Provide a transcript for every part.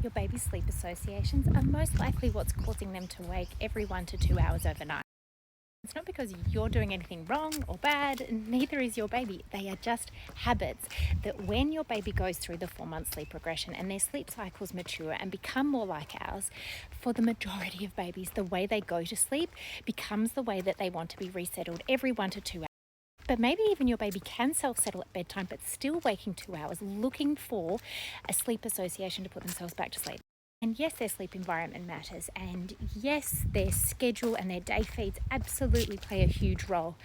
Your baby's sleep associations are most likely what's causing them to wake every 1 to 2 hours overnight. It's not because you're doing anything wrong or bad, and neither is your baby. They are just habits that when your baby goes through the 4-month sleep regression and their sleep cycles mature and become more like ours, for the majority of babies, the way they go to sleep becomes the way that they want to be resettled every 1 to 2 hours. But maybe even your baby can self-settle at bedtime, but still waking 2 hours, looking for a sleep association to put themselves back to sleep. And yes, their sleep environment matters. And yes, their schedule and their day feeds absolutely play a huge role.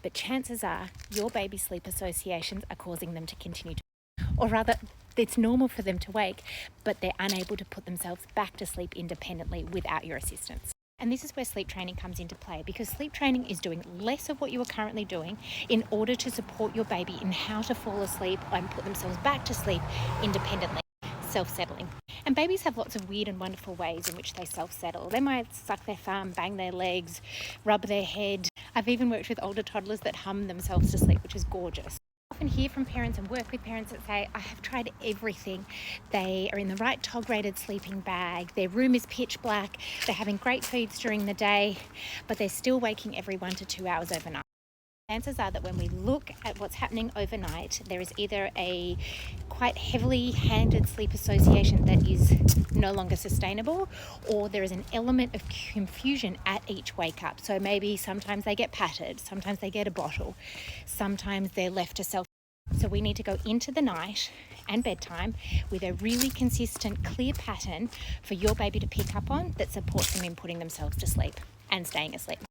But chances are your baby's sleep associations are causing them to continue to, or rather, it's normal for them to wake, but they're unable to put themselves back to sleep independently without your assistance. And this is where sleep training comes into play, because sleep training is doing less of what you are currently doing in order to support your baby in how to fall asleep and put themselves back to sleep independently, self-settling. And babies have lots of weird and wonderful ways in which they self-settle. They might suck their thumb, bang their legs, rub their head. I've even worked with older toddlers that hum themselves to sleep, which is gorgeous. I often hear from parents and work with parents that say, I have tried everything. They are in the right tog-rated sleeping bag, their room is pitch black, they're having great feeds during the day, but they're still waking every 1 to 2 hours overnight. Chances are that when we look at what's happening overnight, there is either a quite heavily handed sleep association that is no longer sustainable, or there is an element of confusion at each wake up. So maybe sometimes they get patted, sometimes they get a bottle, sometimes they're left to self. So we need to go into the night and bedtime with a really consistent, clear pattern for your baby to pick up on that supports them in putting themselves to sleep and staying asleep.